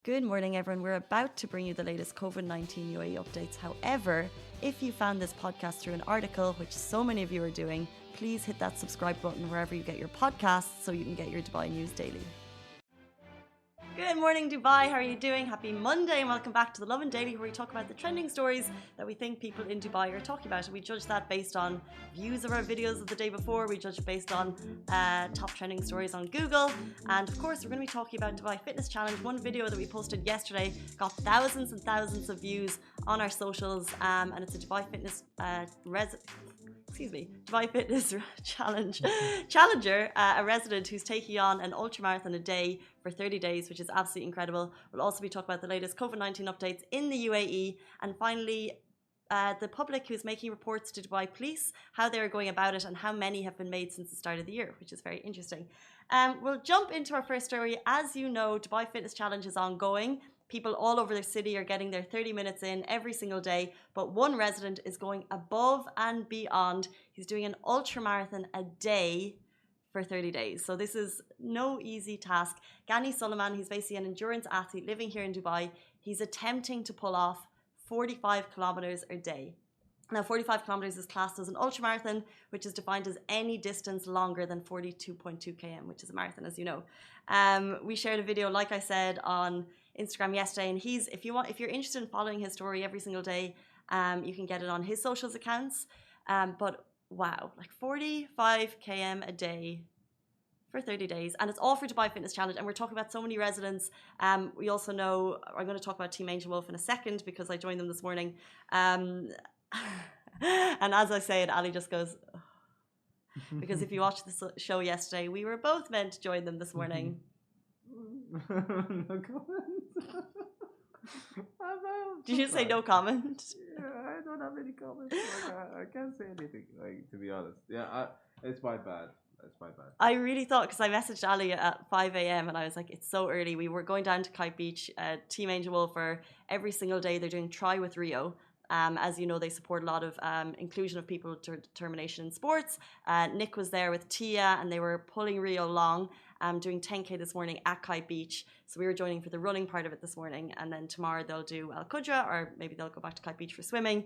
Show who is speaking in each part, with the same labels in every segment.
Speaker 1: Good morning, everyone. We're about to bring you the latest COVID-19 UAE updates. However, if you found this podcast through an article, which so many of you are doing, please hit that subscribe button wherever you get your podcasts so you can get your Dubai news daily. Good morning, Dubai. How are you doing? Happy Monday and welcome back to the Lovin Daily, where we talk about the trending stories that we think people in Dubai are talking about. And we judge that based on views of our videos of the day before. We judge it based on top trending stories on Google. And of course, we're going to be talking about Dubai Fitness Challenge. One video that we posted yesterday got thousands and thousands of views on our socials. And it's a Dubai Fitness Dubai Fitness Challenger, a resident who's taking on an ultramarathon a day for 30 days, which is absolutely incredible. We'll also be talking about the latest COVID-19 updates in the UAE. And finally, the public who's making reports to Dubai police, how they're going about it and how many have been made since the start of the year, which is very interesting. We'll jump into our first story. As you know, Dubai Fitness Challenge is ongoing. People all over the city are getting their 30 minutes in every single day, but one resident is going above and beyond. He's doing an ultramarathon a day for 30 days. So this is no easy task. Ghani Suleiman, he's basically an endurance athlete living here in Dubai. He's attempting to pull off 45 kilometers a day. Now, 45 kilometers is classed as an ultramarathon, which is defined as any distance longer than 42.2 km, which is a marathon, as you know. We shared a video, like I said, on Instagram yesterday, and if you're interested in following his story every single day, you can get it on his socials accounts. But wow, like 45 km a day for 30 days, and it's all for Dubai Fitness Challenge. And we're talking about so many residents. We also know, I'm going to talk about Team Angel Wolf in a second because I joined them this morning. And as I say it, Ali just goes, oh. Because if you watched the show yesterday, we were both meant to join them this morning.
Speaker 2: No comment.
Speaker 1: Did you say no comment?
Speaker 2: Yeah, I don't have any comments. I can't say anything, to be honest. Yeah, it's my bad. It's my bad.
Speaker 1: I really thought, because I messaged Ali at 5 a.m. and I was like, it's so early. We were going down to Kite Beach. Team Angel Wolf for every single day. They're doing Try with Rio. As you know, they support a lot of inclusion of people with determination in sports. Nick was there with Tia and they were pulling Rio along, doing 10K this morning at Kite Beach. So we were joining for the running part of it this morning. And then tomorrow they'll do Al Qudra, or maybe they'll go back to Kite Beach for swimming.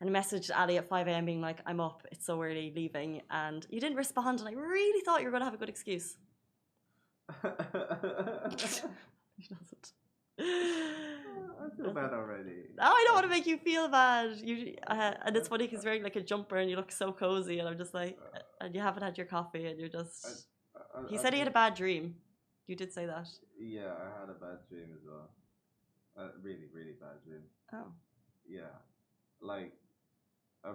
Speaker 1: And I messaged Ali at 5 a.m. being like, I'm up, it's so early, leaving. And you didn't respond, and I really thought you were going to have a good excuse. He doesn't.
Speaker 2: I feel bad already.
Speaker 1: Oh, I don't want to make you feel bad. And it's funny because you're wearing like a jumper and you look so cozy, and I'm just like, and you haven't had your coffee, and you're just. He said he had a bad dream. You did say that.
Speaker 2: Yeah, I had a bad dream as well. A really, really bad dream.
Speaker 1: Oh.
Speaker 2: Yeah, like a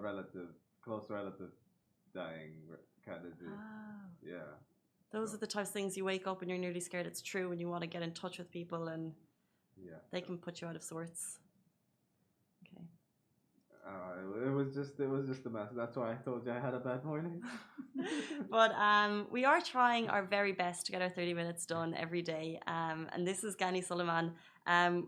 Speaker 2: close relative dying kind of dream.
Speaker 1: Oh.
Speaker 2: Yeah.
Speaker 1: Those are the types of things you wake up and you're nearly scared it's true, and you want to get in touch with people, and they can put you out of sorts. Okay.
Speaker 2: It was just a mess. That's why I told you I had a bad morning.
Speaker 1: But we are trying our very best to get our 30 minutes done every day. And this is Ghani Suleiman.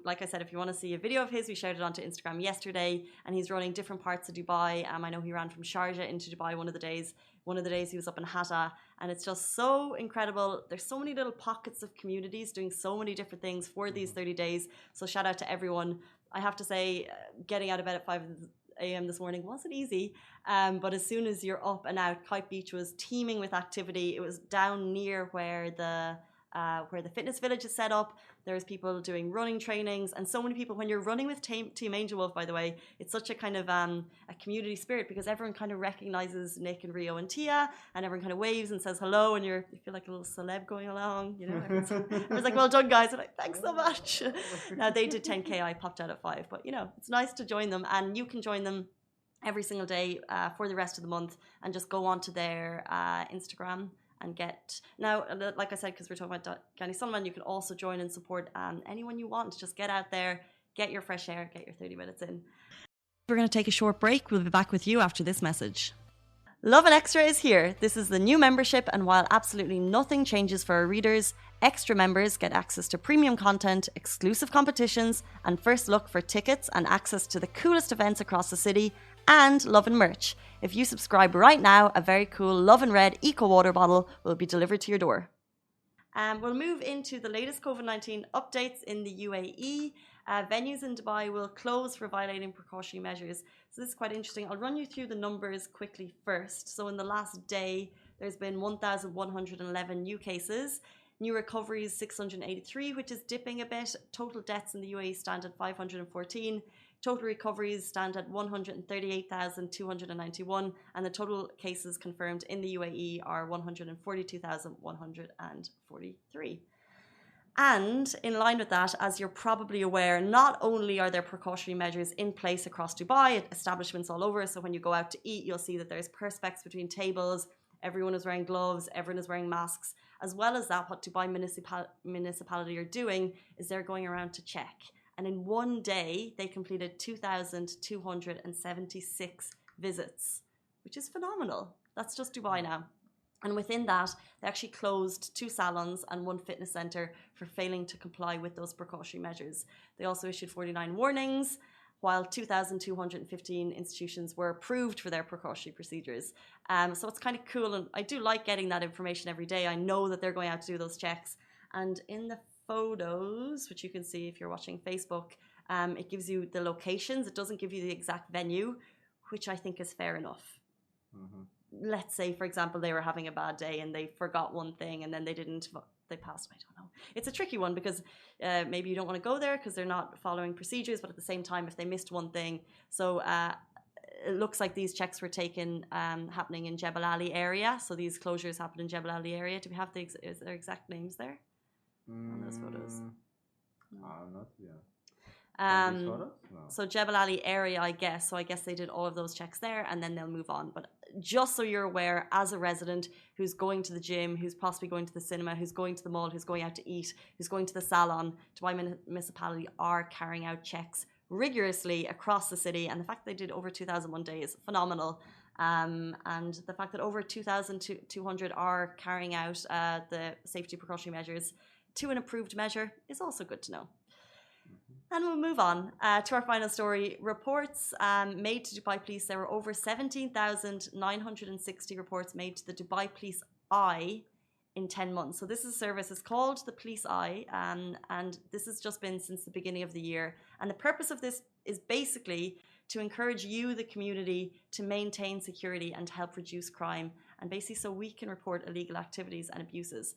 Speaker 1: Like I said, if you want to see a video of his, we shared it onto Instagram yesterday, and he's running different parts of Dubai. I know he ran from Sharjah into Dubai one of the days. One of the days he was up in Hatta, and it's just so incredible. There's so many little pockets of communities doing so many different things for these 30 days. So shout out to everyone. I have to say, getting out of bed at 5 a.m. this morning wasn't easy. But as soon as you're up and out, Kite Beach was teeming with activity. It was down near where the fitness village is set up. There's people doing running trainings, and so many people. When you're running with Team Angel Wolf, by the way, it's such a kind of a community spirit, because everyone kind of recognizes Nick and Rio and Tia, and everyone kind of waves and says hello, and you feel like a little celeb going along. You know, everyone's like, well done, guys. I'm like, thanks so much. Now they did 10K. I popped out at 5, but it's nice to join them, and you can join them every single day for the rest of the month, and just go onto their Instagram. And now, like I said, because we're talking about Ghani Suleiman, you can also join and support anyone you want. Just get out there, get your fresh air, get your 30 minutes in. We're going to take a short break. We'll be back with you after this message. Lovin Extra is here. This is the new membership, and while absolutely nothing changes for our readers, extra members get access to premium content, exclusive competitions, and first look for tickets and access to the coolest events across the city, and Lovin merch. If you subscribe right now, a very cool Lovin Red Eco Water bottle will be delivered to your door. We'll move into the latest COVID-19 updates in the UAE. Venues in Dubai will close for violating precautionary measures. So this is quite interesting. I'll run you through the numbers quickly first. So in the last day, there's been 1,111 new cases. New recoveries 683, which is dipping a bit. Total deaths in the UAE stand at 514. Total recoveries stand at 138,291, and the total cases confirmed in the UAE are 142,143. And in line with that, as you're probably aware, not only are there precautionary measures in place across Dubai, establishments all over, so when you go out to eat, you'll see that there's perspex between tables, everyone is wearing gloves, everyone is wearing masks. As well as that, what Dubai municipality are doing is they're going around to check. And in one day, they completed 2,276 visits, which is phenomenal. That's just Dubai now. And within that, they actually closed 2 salons and 1 fitness center for failing to comply with those precautionary measures. They also issued 49 warnings, while 2,215 institutions were approved for their precautionary procedures. So it's kind of cool, and I do like getting that information every day. I know that they're going out to do those checks. And in the photos, which you can see if you're watching Facebook, it gives you the locations. It doesn't give you the exact venue, which I think is fair enough. Mm-hmm. Let's say, for example, they were having a bad day and they forgot one thing and then they passed. I don't know. It's a tricky one because maybe you don't want to go there because they're not following procedures, but at the same time, if they missed one thing. So it looks like these checks were taken happening in Jebel Ali area. So these closures happened in Jebel Ali area. Do we have is there exact names there on those photos?
Speaker 2: No. Not yet.
Speaker 1: No. So Jebel Ali area, I guess. So I guess they did all of those checks there and then they'll move on. But just so you're aware, as a resident who's going to the gym, who's possibly going to the cinema, who's going to the mall, who's going out to eat, who's going to the salon, Dubai municipality are carrying out checks rigorously across the city. And the fact they did over 2,001 days, phenomenal. And the fact that over 2,200 are carrying out the safety precautionary measures to an approved measure is also good to know. And we'll move on to our final story. Reports made to Dubai Police. There were over 17,960 reports made to the Dubai Police Eye in 10 months. So this is a service. It's called the Police Eye, and this has just been since the beginning of the year. And the purpose of this is basically to encourage you, the community, to maintain security and to help reduce crime, and basically so we can report illegal activities and abuses.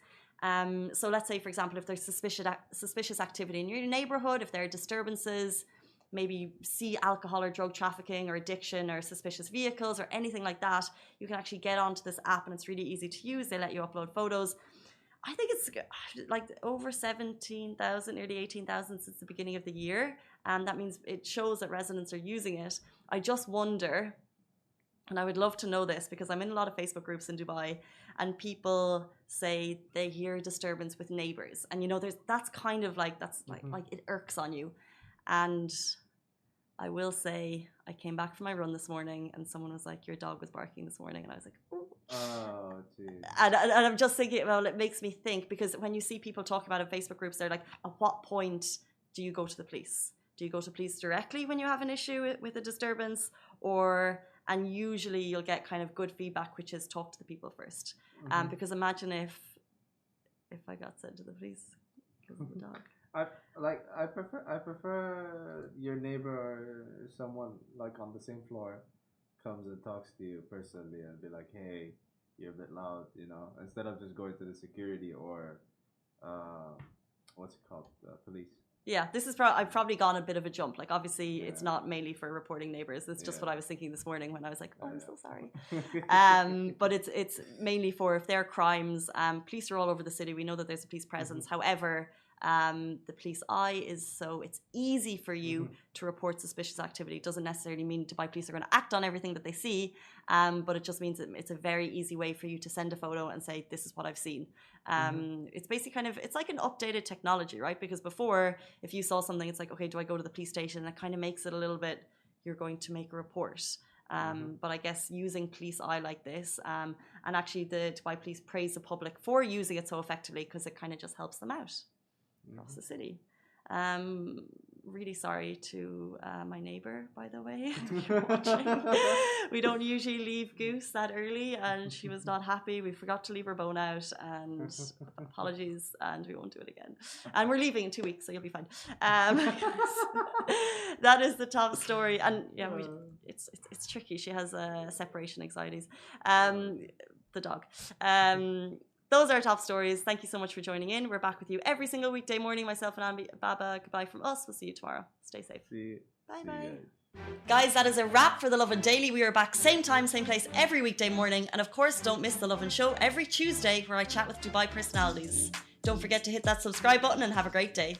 Speaker 1: So let's say, for example, if there's suspicious activity in your neighborhood, if there are disturbances, maybe you see alcohol or drug trafficking or addiction or suspicious vehicles or anything like that, you can actually get onto this app and it's really easy to use. They let you upload photos. I think it's like over 17,000, nearly 18,000 since the beginning of the year. And that means it shows that residents are using it. I just wonder, and I would love to know this because I'm in a lot of Facebook groups in Dubai and people say they hear disturbance with neighbors. And, you know, that's kind of like, that's like it irks on you. And I will say, I came back from my run this morning and someone was like, your dog was barking this morning. And I was like, oh. Oh, geez. And I'm just thinking, well, it makes me think, because when you see people talk about it in Facebook groups, they're like, at what point do you go to the police? Do you go to police directly when you have an issue with a disturbance? And usually you'll get kind of good feedback, which is talk to the people first. Because imagine if I got sent to the police because of the dog.
Speaker 2: I prefer your neighbor or someone like on the same floor comes and talks to you personally and be like, hey, you're a bit loud, you know, instead of just going to the security or what's it called, police.
Speaker 1: Yeah, this is I've probably gone a bit of a jump. Like, obviously, it's not mainly for reporting neighbors. It's just what I was thinking this morning when I was like, oh, I'm so sorry. But it's mainly for if there are crimes. Police are all over the city. We know that there's a police presence. However, the police eye is so it's easy for you to report suspicious activity. It doesn't necessarily mean Dubai police are going to act on everything that they see, but it just means that it's a very easy way for you to send a photo and say, this is what I've seen. It's basically kind of, it's like an updated technology, right? Because before, if you saw something, it's like, okay, do I go to the police station? And it kind of makes it a little bit, you're going to make a report. But I guess using police eye like this, and actually the Dubai police praise the public for using it so effectively because it kind of just helps them out across the city. really sorry to my neighbor, by the way, if you're watching. We don't usually leave Goose that early, and she was not happy. We forgot to leave her bone out, and apologies, and we won't do it again. And we're leaving in 2 weeks, so you'll be fine. That is the top story, and yeah, it's tricky. She has separation anxieties. The dog. Those are our top stories. Thank you so much for joining in. We're back with you every single weekday morning. Myself and Baba. Goodbye from us. We'll see you tomorrow. Stay safe. Bye. Guys, that is a wrap for the Lovin Daily. We are back same time, same place every weekday morning. And of course, don't miss the Lovin Show every Tuesday where I chat with Dubai personalities. Don't forget to hit that subscribe button and have a great day.